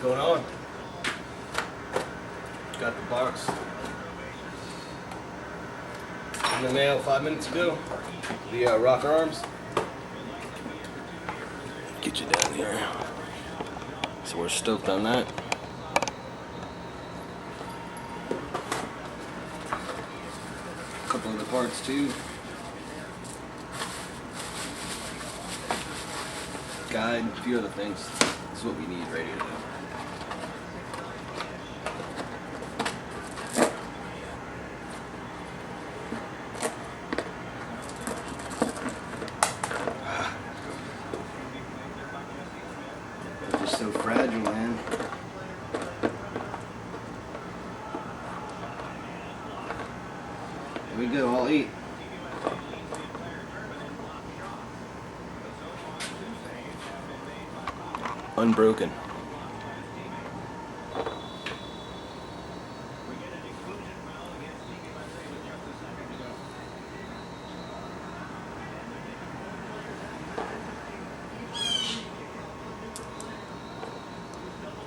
going on? Got the box in the mail 5 minutes ago. The rocker arms. Get you down here. So we're stoked on that. A couple of the parts too. Guide, a few other things. This is what we need right here. They're just so fragile, man. Here we go, all 8. Unbroken.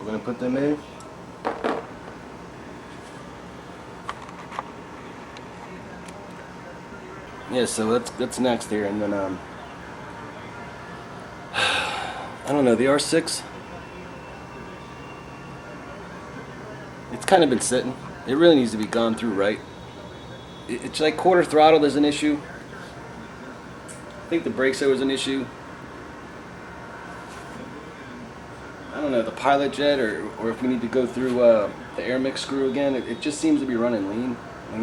We're gonna put them in. Yeah, so that's next here, and then I don't know, the R6, it's kind of been sitting. It really needs to be gone through right. It's like quarter throttle, there's an issue. I think the brakes there was an issue. I don't know, the pilot jet, or if we need to go through the air mix screw again. It just seems to be running lean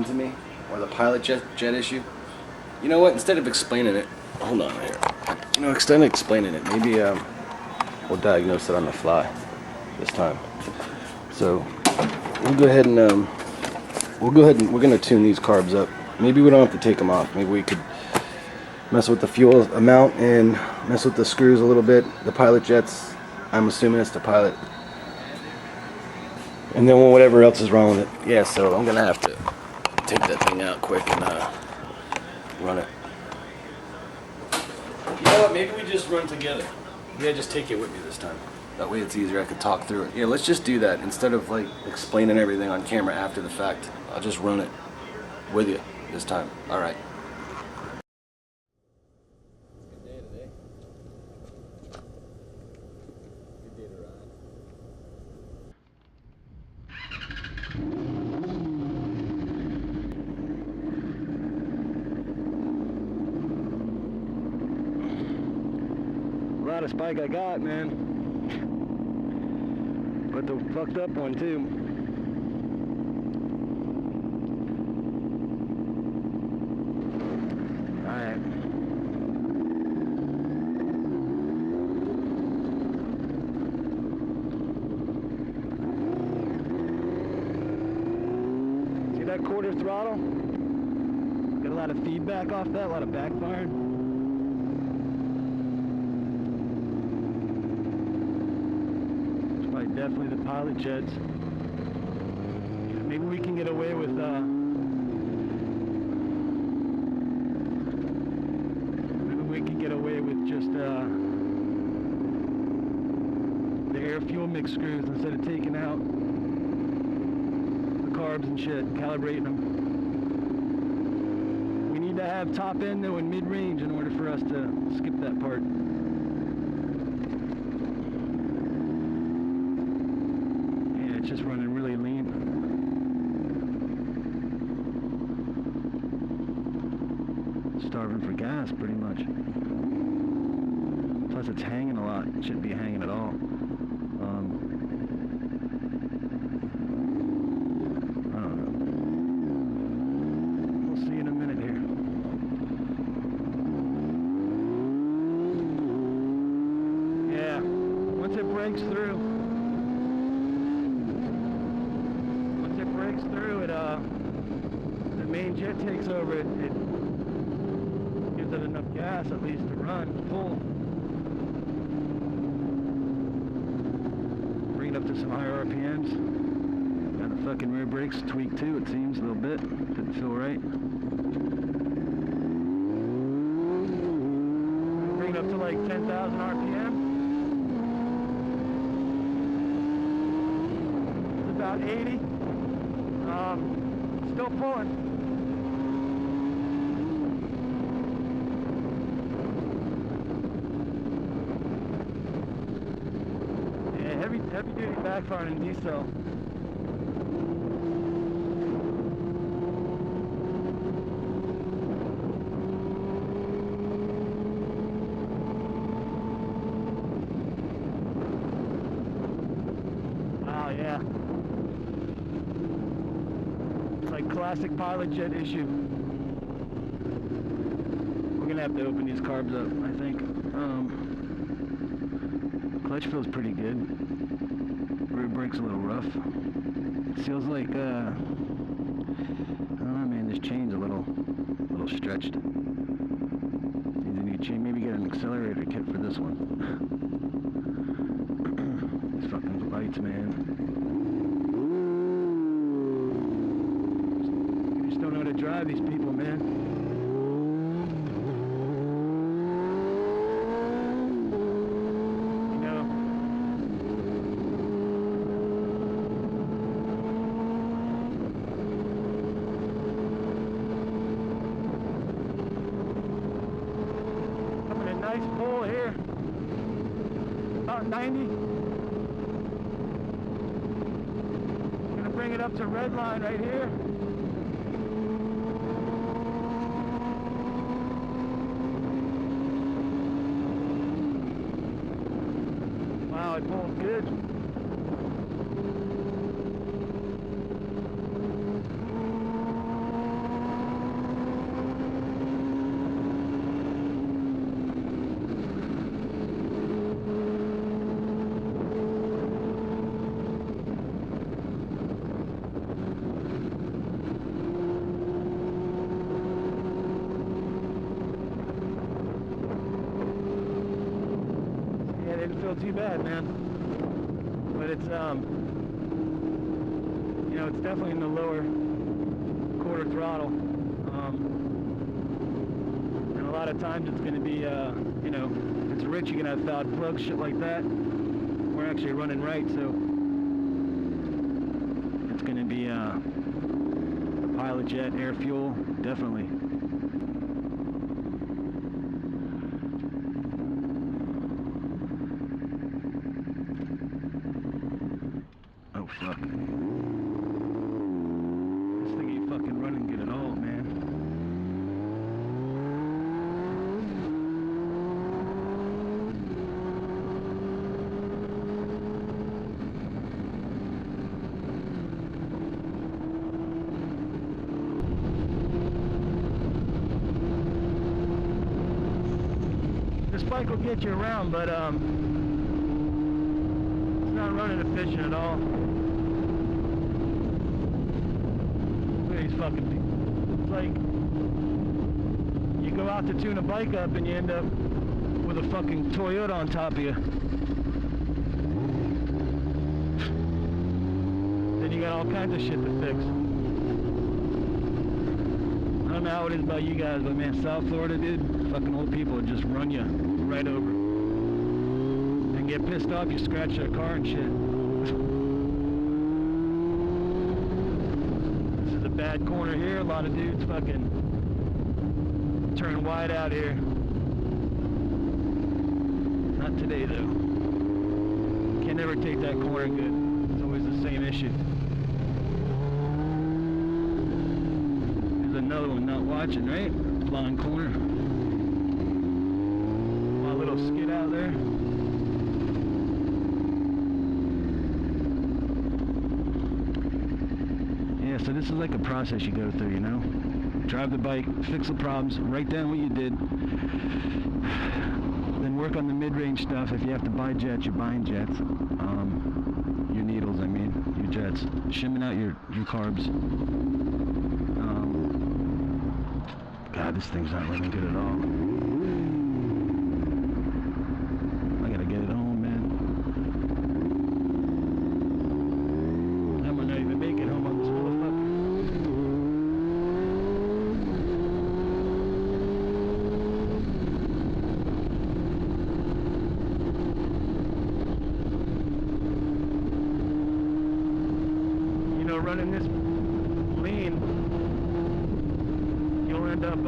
to me. Or the pilot jet issue. You know what, instead of explaining it, hold on here. You know, instead of explaining it, maybe we'll diagnose it on the fly this time. So we'll go ahead and we're gonna tune these carbs up. Maybe we don't have to take them off. Maybe we could mess with the fuel amount and mess with the screws a little bit. The pilot jets, I'm assuming it's the pilot. And then whatever else is wrong with it. Yeah, so I'm gonna have to take that thing out quick and run it. You know what, maybe we just run together. Yeah, just take it with me this time. That way it's easier, I could talk through it. Yeah, let's just do that. Instead of like explaining everything on camera after the fact, I'll just run it with you this time. All right. Good day today. Good day to ride. Loudest bike I got, man. But the fucked up one too. Alright. See that quarter throttle? Got a lot of feedback off that, a lot of backfiring. Definitely the pilot jets. Maybe we can get away with just the air fuel mix screws instead of taking out the carbs and shit and calibrating them. We need to have top end though in mid-range in order for us to skip that part. Just running really lean. Starving for gas, pretty much. Plus it's hanging a lot. It shouldn't be hanging at all. I don't know. We'll see in a minute here. Yeah, once it breaks through, the main jet takes over, it gives it enough gas at least to run full. Bring it up to some higher RPMs. And the fucking rear brakes tweaked too, it seems, a little bit. Didn't feel right. Bring it up to like 10,000 RPM. about 80. Still pulling. Yeah, heavy duty backfiring in diesel. Oh yeah. It's like classic pilot jet issue. We're gonna have to open these carbs up, I think. Clutch feels pretty good. Rear brake's a little rough. Feels like I don't know, man, this chain's a little stretched. Needs a new chain. Maybe get an accelerator kit for this one. These fucking lights, man. You just don't know how to drive these people, man. You know. Coming a nice pull here. About 90. Gonna bring it up to red line right here. Wow, it pulled good. Yeah, it didn't feel too bad, man. But it's you know, it's definitely in the lower quarter throttle. And a lot of times it's going to be, you know, it's rich, you're going to have fouled plugs, shit like that. We're actually running right, so it's going to be the pilot jet, air fuel, definitely. Oh fuck. This thing ain't fucking running good at all, man. This bike will get you around, but it's not running efficient at all. Look at these fucking people. It's like you go out to tune a bike up and you end up with a fucking Toyota on top of you. Then you got all kinds of shit to fix. I don't know how it is about you guys, but man, South Florida, dude, fucking old people would just run you right over. And get pissed off, you scratch their car and shit. This is a bad corner here, a lot of dudes fucking turn wide out here. Not today though. Can never take that corner good. It's always the same issue. There's another one not watching, right? Blind corner. My little skid out there. Yeah, so this is like a process you go through, you know? Drive the bike, fix the problems, write down what you did, then work on the mid-range stuff. If you have to buy jets, you're buying jets. Your needles, I mean, your jets. Shimming out your carbs. God, this thing's not running good at all. I gotta get it home, man. I might not even make it home on this motherfucker. running this lean, you'll end up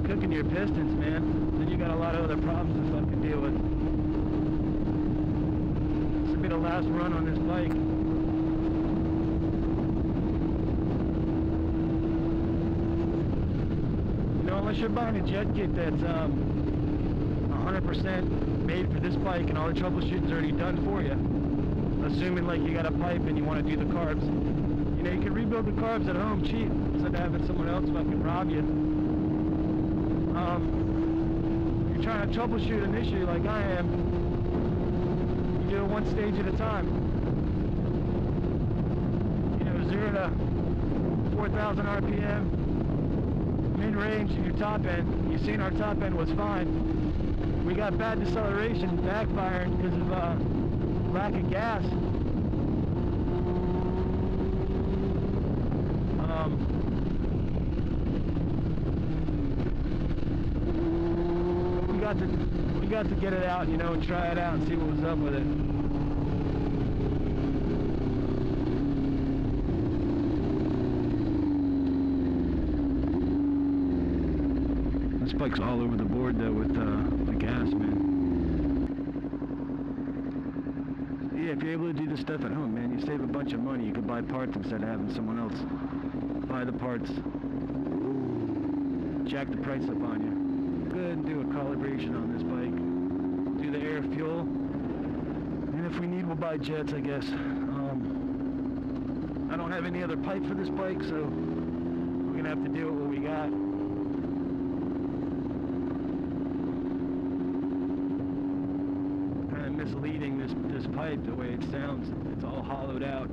cooking your pistons, man. Then you got a lot of other problems to fucking deal with. This will be the last run on this bike. You know, unless you're buying a jet kit that's 100% made for this bike and all the troubleshooting's already done for you, assuming like you got a pipe and you want to do the carbs, you know, you can rebuild the carbs at home cheap instead of having someone else fucking rob you. You're trying to troubleshoot an issue like I am, you do it one stage at a time. You know, 0 to 4,000 RPM, mid-range and your top end. You've seen our top end was fine. We got bad deceleration, backfiring because of lack of gas. We got to get it out, you know, and try it out and see what was up with it. This bike's all over the board though with the gas, man. Yeah, if you're able to do this stuff at home, man, you save a bunch of money. You could buy parts instead of having someone else buy the parts. Jack the price up on you. Go ahead and do a calibration on this bike. Do the air fuel. And if we need, we'll buy jets, I guess. I don't have any other pipe for this bike, so we're gonna have to do what we got. Kind of misleading this pipe the way it sounds. It's all hollowed out.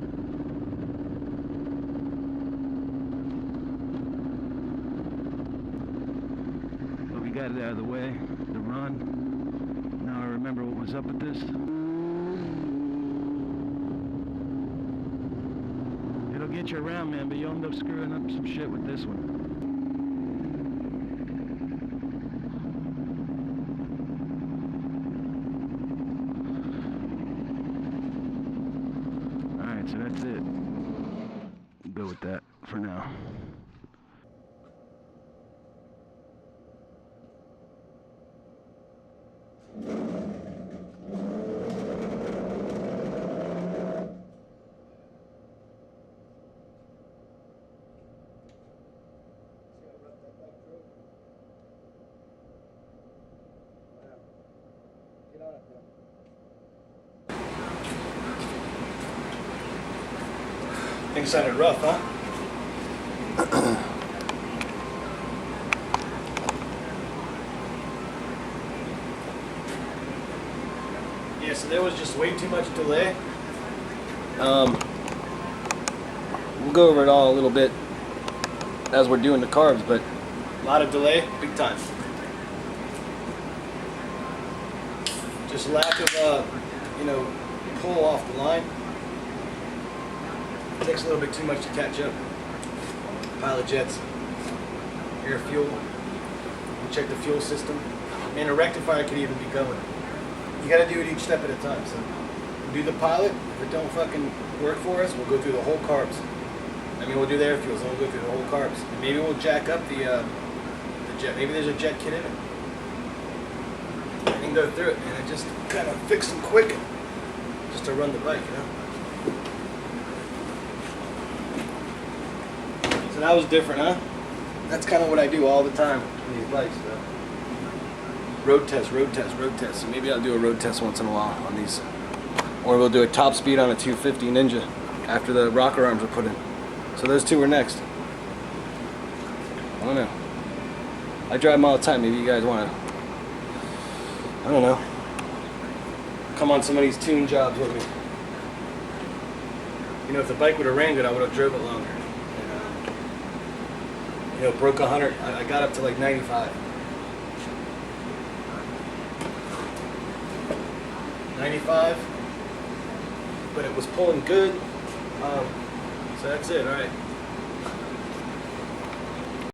But we got it out of the way. The run. Now I remember what was up with this. It'll get you around, man, but you'll end up screwing up some shit with this one. Alright, so that's it. We'll go with that for now. Things sounded rough, huh? Yeah, so there was just way too much delay. We'll go over it all a little bit as we're doing the carbs, but a lot of delay, big time. Just lack of, pull off the line. It takes a little bit too much to catch up. Pilot jets, air fuel. We check the fuel system. And a rectifier could even be going. You gotta do it each step at a time. So we'll do the pilot. If it don't fucking work for us, we'll go through the whole carbs. We'll do the air fuels, and we'll go through the whole carbs. And maybe we'll jack up the jet. Maybe there's a jet kit in it. And go through it, and just kind of fix them quick, just to run the bike, you know. So that was different, huh? That's kind of what I do all the time on these bikes, though. Road test, road test, road test. So maybe I'll do a road test once in a while on these, or we'll do a top speed on a 250 Ninja after the rocker arms are put in. So those two are next. I don't know. I drive them all the time. Maybe you guys want to, I don't know, come on some of these tune jobs with me. You know, if the bike would have ran good, I would have drove it longer. And, broke 100. I got up to like 95. 95, but it was pulling good. So that's it. All right.